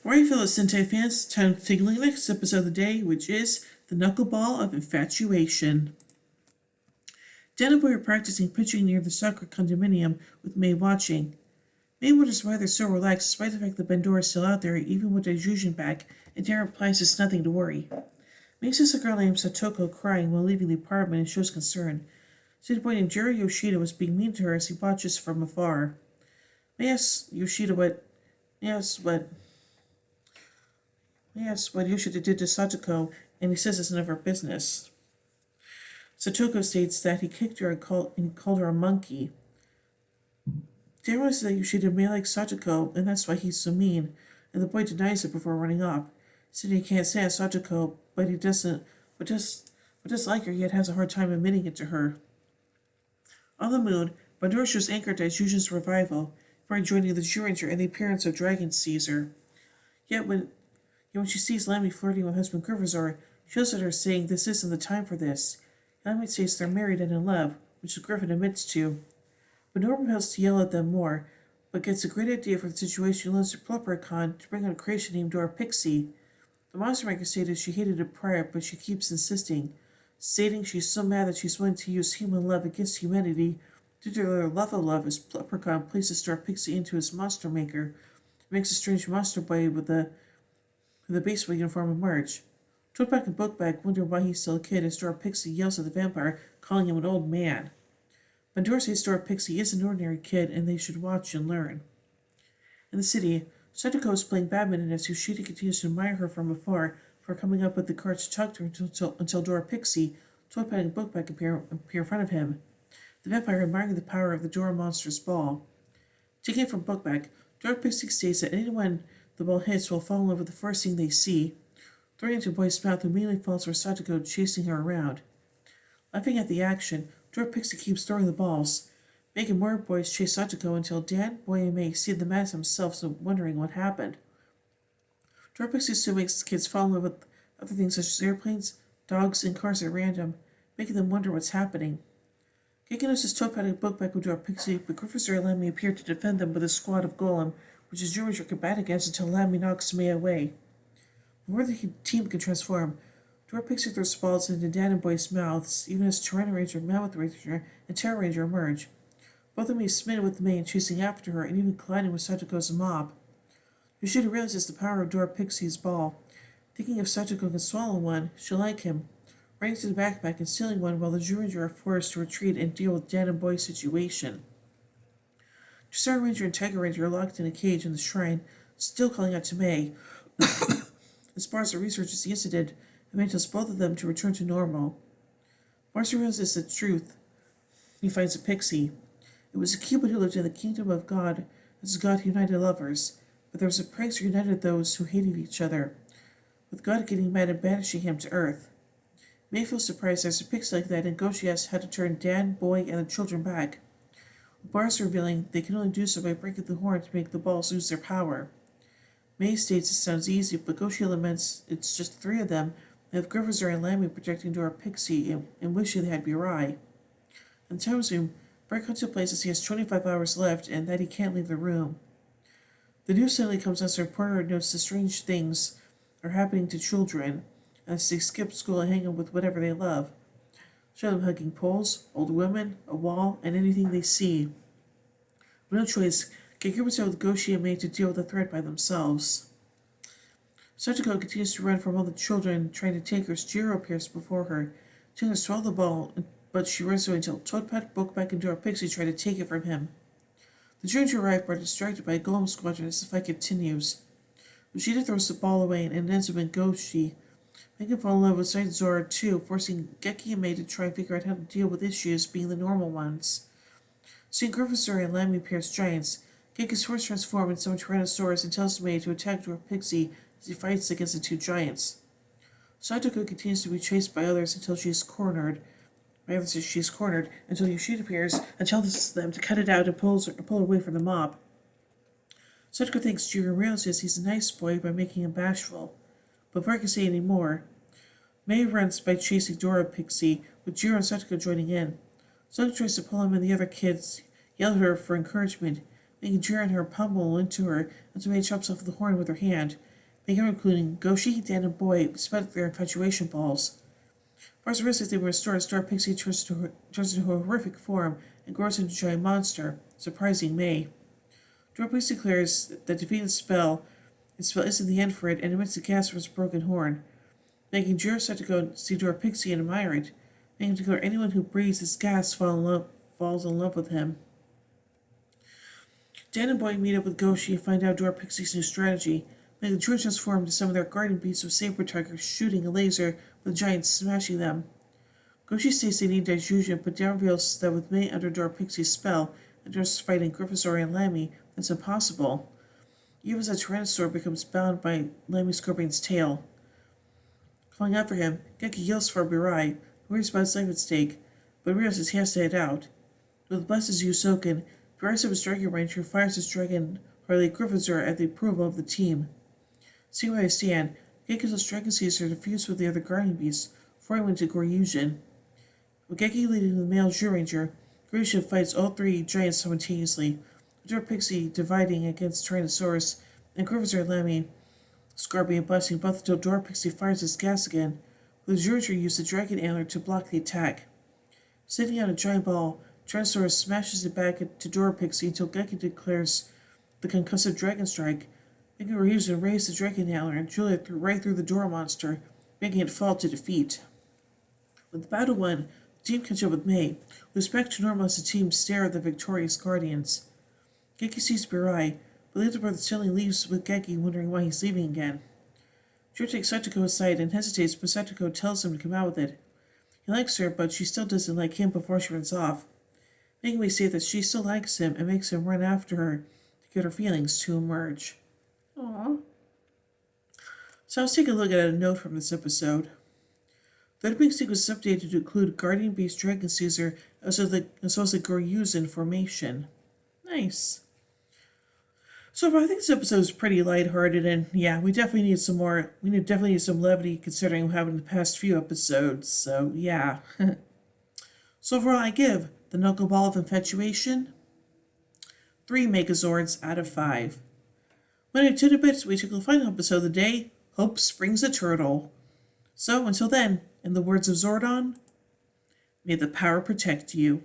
Alright, fellow Sentai fans, time to take a look at the next episode of the day, which is the Knuckleball of Infatuation. Dan and Boy are practicing pitching near the soccer condominium with May watching. May wonders why they're so relaxed despite the fact that Bandora is still out there, even with Daijujin back, and Dan replies it's nothing to worry. May sees a girl named Satoko crying while leaving the apartment and shows concern. To the point named Jerry Yoshida was being mean to her as he watches from afar. May asks Yoshida what Yoshida did to Satoko, and he says it's none of her business. Satoko states that he kicked her and called her a monkey. Dan realizes that Yoshida may like Satoko, and that's why he's so mean, and the boy denies it before running off, saying he can't stand Satoko, but does like her, yet has a hard time admitting it to her. On the moon, Bandora shows anchored at Jujin's revival, before joining the Juranger and the appearance of Dragon Caesar. Yet when she sees Lammy flirting with husband Grifazor, she yells at her, saying this isn't the time for this. Lammy states they're married and in love, which Griffin admits to. Bandora propels to yell at them more, but gets a great idea for the situation and learns to Leprechaun to bring out a creation named Dora Pixie. The monster maker stated she hated it prior, but she keeps insisting, stating she's so mad that she's willing to use human love against humanity due to their love of love as Leprechaun places Dora Pixie into his monster maker, makes a strange monster boy with the baseball uniform emerge. Toadback and Bookbag wonder why he's still a kid as Dora Pixie yells at the vampire, calling him an old man. Bandora says Dora Pixie is an ordinary kid and they should watch and learn. In the city, Satoko is playing badminton as Yoshida continues to admire her from afar for coming up with the courage to talk to her until Dora Pixie, Toadbag, and Bookbag appear in front of him. The vampire admiring the power of the Dora monster's ball. Taking it from Bookbag, Dora Pixie states that anyone the ball hits will fall in love with the first thing they see. Throwing into the boy's mouth, immediately falls for Satoko, chasing her around. Laughing at the action, Dora Pixie keeps throwing the balls, making more boys chase Satoko until Dan, Boy, and May see the madness themselves, wondering what happened. Dora Pixie soon makes the kids fall in love with other things such as airplanes, dogs, and cars at random, making them wonder what's happening. Gekinos' Toadpad and Bookbag with Dora Pixie, but Grifazor and Lammy appear to defend them with a squad of Golem, which is Juranger can bat against until Lammy knocks May away. Before the team can transform, Dora Pixie throws balls into Dan and Boy's mouths, even as Tyranno Ranger, Mammoth Ranger, and Terror Ranger emerge. Both of them are smitten with May and chasing after her, and even colliding with Satoko's mob. Yoshida realizes the power of Dora Pixie's ball. Thinking if Satoko can swallow one, she'll like him, running to the backpack and stealing one while the Juranger are forced to retreat and deal with Dan and Boy's situation. Star Ranger and Tiger Ranger are locked in a cage in the shrine, still calling out to May. As Barza researches the incident, and May tells both of them to return to normal. Barza realizes the truth. He finds a pixie. It was a Cupid who lived in the kingdom of God as God who united lovers, but there was a prince who united those who hated each other, with God getting mad and banishing him to Earth. May feels surprised there's a pixie like that and goes she asks how to turn Dan, Boy, and the children back. With Barza revealing they can only do so by breaking the horn to make the balls lose their power. May states it sounds easy, but Goshi laments it's just three of them, and with Grifazor and Lammy protecting Dora Pixie and wishing they had Burai. In the time zoom, Bright contemplates he has 25 hours left and that he can't leave the room. The news suddenly comes as the reporter notes the strange things are happening to children as they skip school and hang out with whatever they love. Show them hugging poles, old women, a wall, and anything they see. With no choice, get Grifazor with Goshi and May to deal with the threat by themselves. Satoko continues to run from all the children trying to take her as Jiro appears before her, trying to swallow the ball, but she runs away until Toadpad, Bookbag, and Dora Pixie try to take it from him. The Junior arrive but are distracted by a Golem squadron as the fight continues. Yoshida throws the ball away and ends up in Goshi, making him fall in love with Saint Zora too, forcing Geki and May to try and figure out how to deal with issues being the normal ones. Seeing Grifazor and Lammy appear as giants, Geki is forced to transform into some Tyrannosaurus and tells May to attack Dora Pixie as he fights against the two giants. Satoko continues to be chased by others until she is cornered. Until Yoshida appears and tells them to cut it out and pull her away from the mob. Satoko thinks Jiro realizes he's a nice boy by making him bashful. But before I can say any more, May runs by chasing Dora Pixie, with Jiro and Satoko joining in. Satoko tries to pull him and the other kids yell at her for encouragement, making Jiro and her pummel into her until May chops off the horn with her hand, making including Goshi, Dan, and Boy spent their infatuation balls. Bars the risk they were restored, Star Pixie turns into a horrific form and grows into a giant monster, surprising May. Dora Pixie declares that defeating its spell isn't the end for it, and emits a gas from its broken horn, making Jiro Setsuko see Dora Pixie and admire it, making him declare anyone who breathes this gas falls in love with him. Dan and Boy meet up with Goshi and find out Dora Pixie's new strategy, making the trio transform to some of their guardian beasts with saber tigers shooting a laser with giants smashing them. Goshi states they need diffusion, but Dan reveals that with May under Dora Pixie's spell and Dora's fighting Gryphosaur and Lammy, that's impossible. Even as a Tyrannosaur becomes bound by Lammy Scorpion's tail. Calling out for him, Geki yells for Birai, who worries about his life at stake, but realizes he has to head out. With blesses Yusoken, Birai steps his Dragon Ranger fires his Dragon Harley Gryphosaur at the approval of the team. Seeing where they stand, Geki tells Dragon Caesar to fuse with the other guardian beasts, forming into Goryushin. With Geki leading the male Zyuranger, Goryushin fights all three giants simultaneously, Dora Pixie dividing against Tyrannosaurus, and Gryphosaur and Lammy Scorpion blasting both until Dora Pixie fires his gas again, with Zyuranger used the Dragon Antler to block the attack. Sitting on a giant ball, Tyrannosaurus smashes it back to Dora Pixie until Geki declares the concussive Dragon Strike, making Ryuzen raise the Dragon Antler and drill it right through the Dora monster, making it fall to defeat. With the battle won, the team catch up with May, who is back to normal as the team stare at the victorious Guardians. Geki sees Birai, but later brother Silly leaves with Geki, wondering why he's leaving again. Jiro takes Satoko aside and hesitates, but Satoko tells him to come out with it. He likes her, but she still doesn't like him before she runs off, making me say that she still likes him and makes him run after her to get her feelings to emerge. Aww. So let's take a look at a note from this episode. The opening sequence is updated to include Guardian Beast Dragon Caesar as well as the Goryushin formation. Nice. So I think this episode is pretty lighthearted, and yeah, we definitely need some more. We definitely need some levity considering what happened in the past few episodes. So yeah. So overall, I give the Knuckleball of Infatuation 3 Megazords out of 5. When I did a bit, we took the final episode of the day. Hope springs a turtle. So until then, in the words of Zordon, may the power protect you.